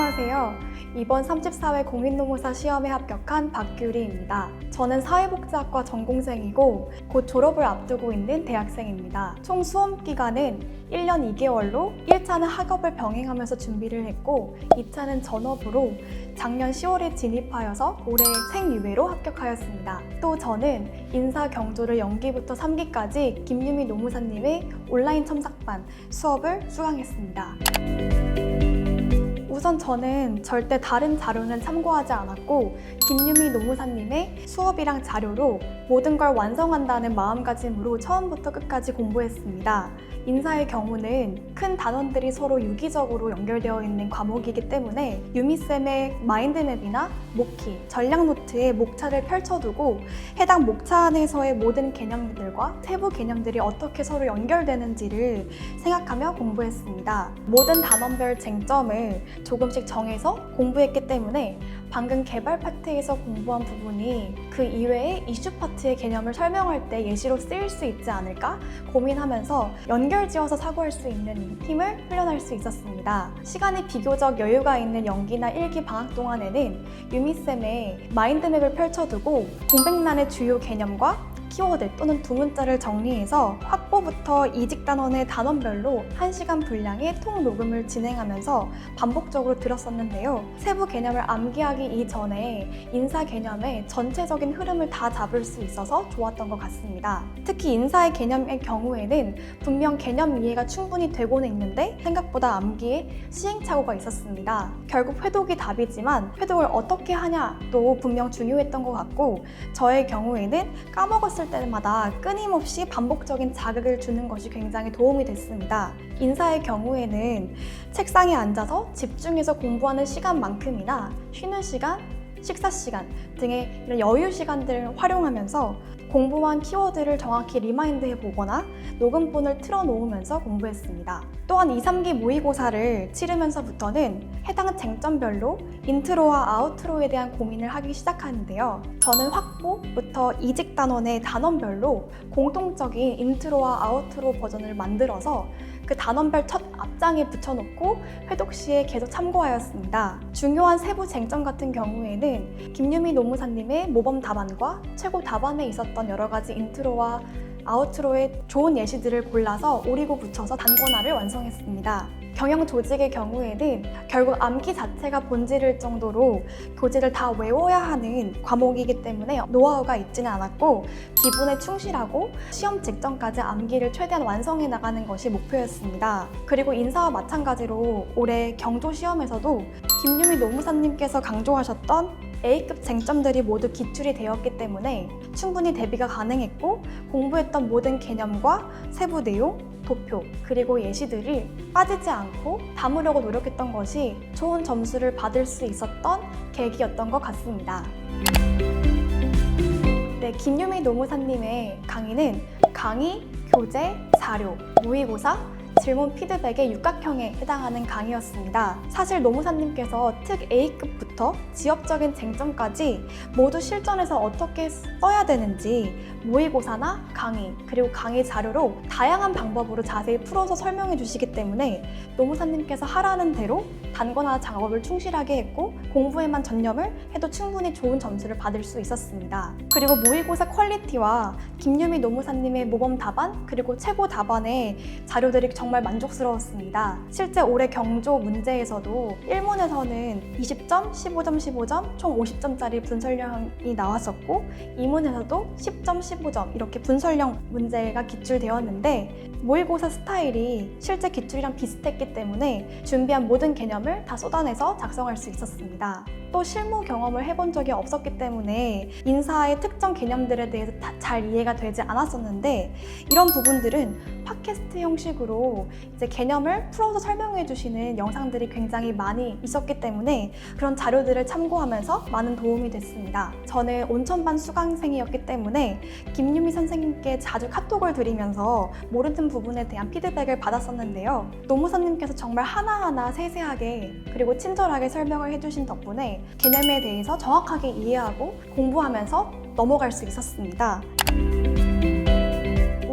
안녕하세요. 이번 34회 공인노무사 시험에 합격한 박규리입니다. 저는 사회복지학과 전공생이고 곧 졸업을 앞두고 있는 대학생입니다. 총 수험 기간은 1년 2개월로 1차는 학업을 병행하면서 준비를 했고 2차는 전업으로 작년 10월에 진입하여서 올해 생유예로 합격하였습니다. 또 저는 인사 경조를 연기부터 3기까지 김유미 노무사님의 온라인 첨삭반 수업을 수강했습니다. 우선 저는 절대 다른 자료는 참고하지 않았고 김유미 노무사님의 수업이랑 자료로 모든 걸 완성한다는 마음가짐으로 처음부터 끝까지 공부했습니다. 인사의 경우는 큰 단원들이 서로 유기적으로 연결되어 있는 과목이기 때문에 유미쌤의 마인드맵이나 목키, 전략노트에 목차를 펼쳐두고 해당 목차 안에서의 모든 개념들과 세부 개념들이 어떻게 서로 연결되는지를 생각하며 공부했습니다. 모든 단원별 쟁점을 조금씩 정해서 공부했기 때문에 방금 개발 파트에서 공부한 부분이 그 이외의 이슈 파트의 개념을 설명할 때 예시로 쓰일 수 있지 않을까 고민하면서 연결지어서 사고할 수 있는 힘을 훈련할 수 있었습니다. 시간이 비교적 여유가 있는 연기나 1기 방학 동안에는 유미쌤의 마인드맵을 펼쳐두고 공백란의 주요 개념과 키워드 또는 두문자를 정리해서 확보부터 이직 단원의 단원별로 1시간 분량의 통 녹음을 진행하면서 반복적으로 들었었는데요. 세부 개념을 암기하기 이전에 인사 개념의 전체적인 흐름을 다 잡을 수 있어서 좋았던 것 같습니다. 특히 인사의 개념의 경우에는 분명 개념 이해가 충분히 되고는 있는데 생각보다 암기에 시행착오가 있었습니다. 결국 회독이 답이지만 회독을 어떻게 하냐도 분명 중요했던 것 같고 저의 경우에는 까먹었을 때마다 끊임없이 반복적인 자극을 주는 것이 굉장히 도움이 됐습니다. 인사의 경우에는 책상에 앉아서 집중해서 공부하는 시간만큼이나 쉬는 시간, 식사 시간 등의 이런 여유 시간들을 활용하면서 공부한 키워드를 정확히 리마인드해 보거나 녹음본을 틀어놓으면서 공부했습니다. 또한 2, 3기 모의고사를 치르면서부터는 해당 쟁점별로 인트로와 아우트로에 대한 고민을 하기 시작하는데요. 저는 확보부터 이직 단원의 단원별로 공통적인 인트로와 아우트로 버전을 만들어서 그 단원별 첫 앞장에 붙여놓고 회독 시에 계속 참고하였습니다. 중요한 세부 쟁점 같은 경우에는 김유미 노무사님의 모범 답안과 최고 답안에 있었던 여러 가지 인트로와 아우트로의 좋은 예시들을 골라서 오리고 붙여서 단권화를 완성했습니다. 경영 조직의 경우에는 결국 암기 자체가 본질일 정도로 교재를 다 외워야 하는 과목이기 때문에 노하우가 있지는 않았고 기본에 충실하고 시험 직전까지 암기를 최대한 완성해 나가는 것이 목표였습니다. 그리고 인사와 마찬가지로 올해 경조 시험에서도 김유미 노무사님께서 강조하셨던 A급 쟁점들이 모두 기출이 되었기 때문에 충분히 대비가 가능했고 공부했던 모든 개념과 세부 내용, 도표, 그리고 예시들을 빠지지 않고 담으려고 노력했던 것이 좋은 점수를 받을 수 있었던 계기였던 것 같습니다. 네, 김유미 노무사님의 강의는 강의, 교재, 자료, 모의고사, 질문 피드백의 육각형에 해당하는 강의였습니다. 사실 노무사님께서 특 A급부터 지역적인 쟁점까지 모두 실전에서 어떻게 써야 되는지 모의고사나 강의, 그리고 강의 자료로 다양한 방법으로 자세히 풀어서 설명해 주시기 때문에 노무사님께서 하라는 대로 단권화 작업을 충실하게 했고 공부에만 전념을 해도 충분히 좋은 점수를 받을 수 있었습니다. 그리고 모의고사 퀄리티와 김유미 노무사님의 모범 답안 그리고 최고 답안의 자료들이 정말 만족스러웠습니다. 실제 올해 경조 문제에서도 1문에서는 20점, 15점, 15점, 총 50점짜리 분설형이 나왔었고 2문에서도 10점, 15점 이렇게 분설형 문제가 기출되었는데 모의고사 스타일이 실제 기출이랑 비슷했기 때문에 준비한 모든 개념을 다 쏟아내서 작성할 수 있었습니다. 또 실무 경험을 해본 적이 없었기 때문에 인사의 특정 개념들에 대해서 잘 이해가 되지 않았었는데 이런 부분들은 팟캐스트 형식으로 이제 개념을 풀어서 설명해 주시는 영상들이 굉장히 많이 있었기 때문에 그런 자료들을 참고하면서 많은 도움이 됐습니다. 저는 온천반 수강생이었기 때문에 김유미 선생님께 자주 카톡을 드리면서 모르는 부분에 대한 피드백을 받았었는데요. 노무사님께서 정말 하나하나 세세하게 그리고 친절하게 설명을 해주신 덕분에 개념에 대해서 정확하게 이해하고 공부하면서 넘어갈 수 있었습니다.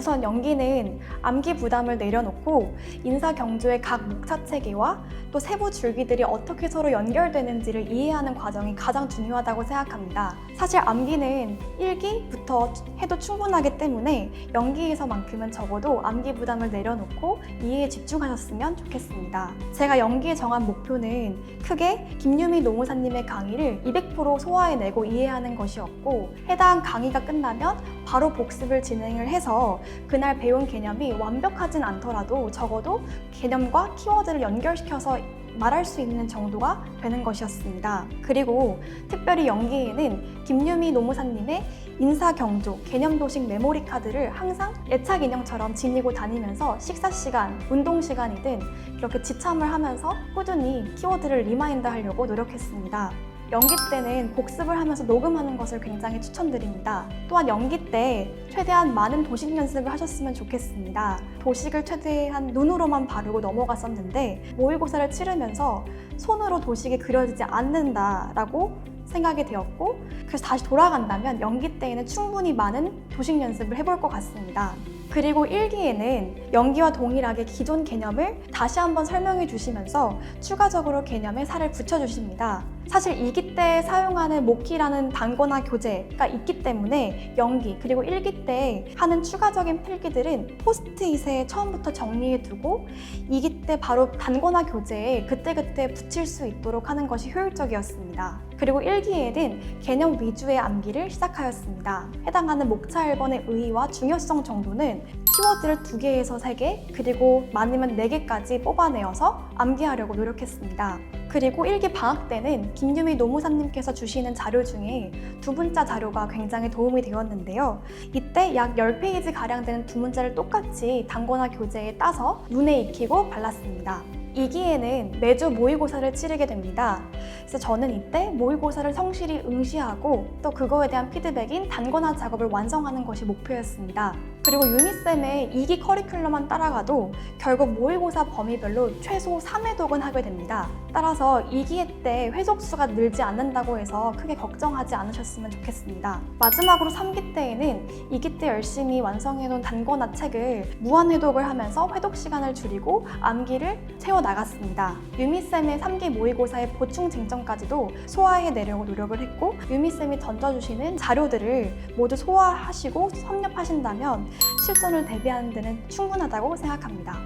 우선 연기는 암기 부담을 내려놓고 인사 경조의 각 목차 체계와 또 세부 줄기들이 어떻게 서로 연결되는지를 이해하는 과정이 가장 중요하다고 생각합니다. 사실 암기는 1기부터 해도 충분하기 때문에 연기에서만큼은 적어도 암기 부담을 내려놓고 이해에 집중하셨으면 좋겠습니다. 제가 연기에 정한 목표는 크게 김유미 노무사님의 강의를 200% 소화해내고 이해하는 것이었고, 해당 강의가 끝나면 바로 복습을 진행을 해서 그날 배운 개념이 완벽하진 않더라도 적어도 개념과 키워드를 연결시켜서 말할 수 있는 정도가 되는 것이었습니다. 그리고 특별히 연기에는 김유미 노무사님의 인사 경조, 개념 도식 메모리 카드를 항상 예착 인형처럼 지니고 다니면서 식사 시간, 운동 시간이든 이렇게 지참을 하면서 꾸준히 키워드를 리마인드 하려고 노력했습니다. 연기 때는 복습을 하면서 녹음하는 것을 굉장히 추천드립니다. 또한 연기 때 최대한 많은 도식 연습을 하셨으면 좋겠습니다. 도식을 최대한 눈으로만 바르고 넘어갔었는데 모의고사를 치르면서 손으로 도식이 그려지지 않는다라고 생각이 되었고, 그래서 다시 돌아간다면 연기 때에는 충분히 많은 도식 연습을 해볼 것 같습니다. 그리고 1기에는 연기와 동일하게 기존 개념을 다시 한번 설명해 주시면서 추가적으로 개념에 살을 붙여주십니다. 사실 2기 때 사용하는 모키라는 단거나 교재가 있기 때문에 연기 그리고 1기 때 하는 추가적인 필기들은 포스트잇에 처음부터 정리해두고 2기 때 바로 단거나 교재에 그때그때 붙일 수 있도록 하는 것이 효율적이었습니다. 그리고 1기에는 개념 위주의 암기를 시작하였습니다. 해당하는 목차 1번의 의의와 중요성 정도는 키워드를 2개에서 3개, 그리고 많으면 4개까지 뽑아내어서 암기하려고 노력했습니다. 그리고 1기 방학 때는 김유미 노무사님께서 주시는 자료 중에 두문자 자료가 굉장히 도움이 되었는데요. 이때 약 10페이지 가량 되는 두문자를 똑같이 단거나 교재에 따서 눈에 익히고 발랐습니다. 2기에는 매주 모의고사를 치르게 됩니다. 그래서 저는 이때 모의고사를 성실히 응시하고 또 그거에 대한 피드백인 단거나 작업을 완성하는 것이 목표였습니다. 그리고 유미쌤의 2기 커리큘럼만 따라가도 결국 모의고사 범위별로 최소 3회독은 하게 됩니다. 따라서 2기 때 회독수가 늘지 않는다고 해서 크게 걱정하지 않으셨으면 좋겠습니다. 마지막으로 3기 때에는 2기 때 열심히 완성해놓은 단거나 책을 무한회독을 하면서 회독 시간을 줄이고 암기를 채워나갔습니다. 유미쌤의 3기 모의고사의 보충 쟁점까지도 소화해내려고 노력을 했고, 유미쌤이 던져주시는 자료들을 모두 소화하시고 섭렵하신다면 실전을 대비하는 데는 충분하다고 생각합니다.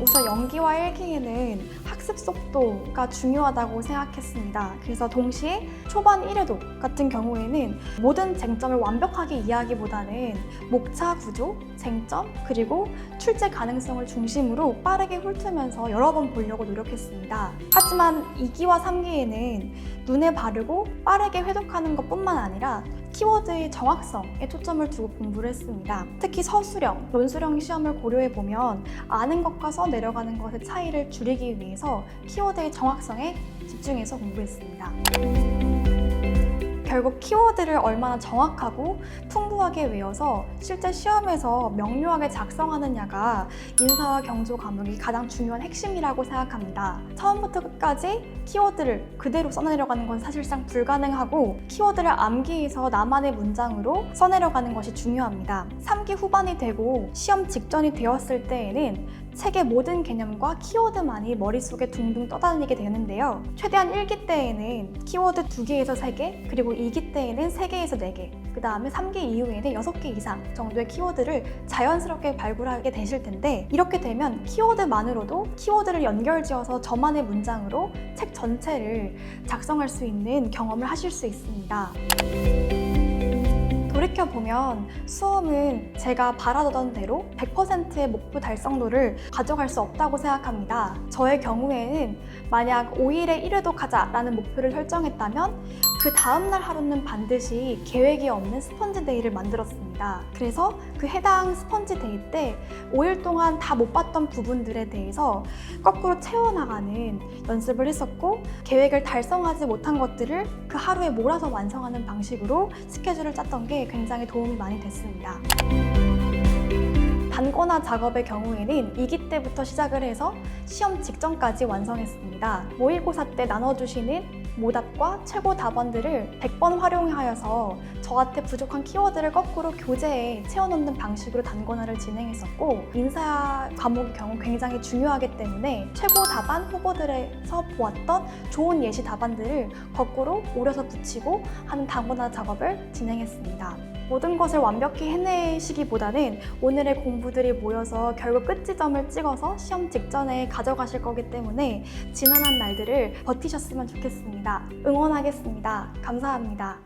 우선 연기와 1기에는 학습 속도가 중요하다고 생각했습니다. 그래서 동시에 초반 1회독 같은 경우에는 모든 쟁점을 완벽하게 이해하기보다는 목차 구조, 쟁점, 그리고 출제 가능성을 중심으로 빠르게 훑으면서 여러 번 보려고 노력했습니다. 하지만 2기와 3기에는 눈에 바르고 빠르게 회독하는 것뿐만 아니라 키워드의 정확성에 초점을 두고 공부를 했습니다. 특히 서술형, 논술형 시험을 고려해보면 아는 것과 써내려가는 것의 차이를 줄이기 위해서 키워드의 정확성에 집중해서 공부했습니다. 결국 키워드를 얼마나 정확하고 풍부하게 외워서 실제 시험에서 명료하게 작성하느냐가 인사와 경조 과목이 가장 중요한 핵심이라고 생각합니다. 처음부터 끝까지 키워드를 그대로 써내려가는 건 사실상 불가능하고, 키워드를 암기해서 나만의 문장으로 써내려가는 것이 중요합니다. 3기 후반이 되고 시험 직전이 되었을 때에는 책의 모든 개념과 키워드만이 머릿속에 둥둥 떠다니게 되는데요. 최대한 1기 때에는 키워드 2개에서 3개, 그리고 2기 때에는 3개에서 4개, 그 다음에 3기 이후에는 6개 이상 정도의 키워드를 자연스럽게 발굴하게 되실 텐데, 이렇게 되면 키워드만으로도 키워드를 연결지어서 저만의 문장으로 책 전체를 작성할 수 있는 경험을 하실 수 있습니다. 돌이켜보면 수험은 제가 바라던 대로 100%의 목표 달성도를 가져갈 수 없다고 생각합니다. 저의 경우에는 만약 5일에 1회독 하자라는 목표를 설정했다면 그 다음날 하루는 반드시 계획이 없는 스펀지 데이를 만들었습니다. 그래서 그 해당 스펀지 데이 때 5일 동안 다 못 봤던 부분들에 대해서 거꾸로 채워나가는 연습을 했었고, 계획을 달성하지 못한 것들을 그 하루에 몰아서 완성하는 방식으로 스케줄을 짰던 게 굉장히 도움이 많이 됐습니다. 단거나 작업의 경우에는 2기 때부터 시작을 해서 시험 직전까지 완성했습니다. 모의고사 때 나눠주시는 모답과 최고 답안들을 100번 활용하여서 저한테 부족한 키워드를 거꾸로 교재에 채워넣는 방식으로 단권화를 진행했었고, 인사 과목의 경우 굉장히 중요하기 때문에 최고 답안 후보들에서 보았던 좋은 예시 답안들을 거꾸로 오려서 붙이고 하는 단권화 작업을 진행했습니다. 모든 것을 완벽히 해내시기보다는 오늘의 공부들이 모여서 결국 끝지점을 찍어서 시험 직전에 가져가실 거기 때문에 지난한 날들을 버티셨으면 좋겠습니다. 응원하겠습니다. 감사합니다.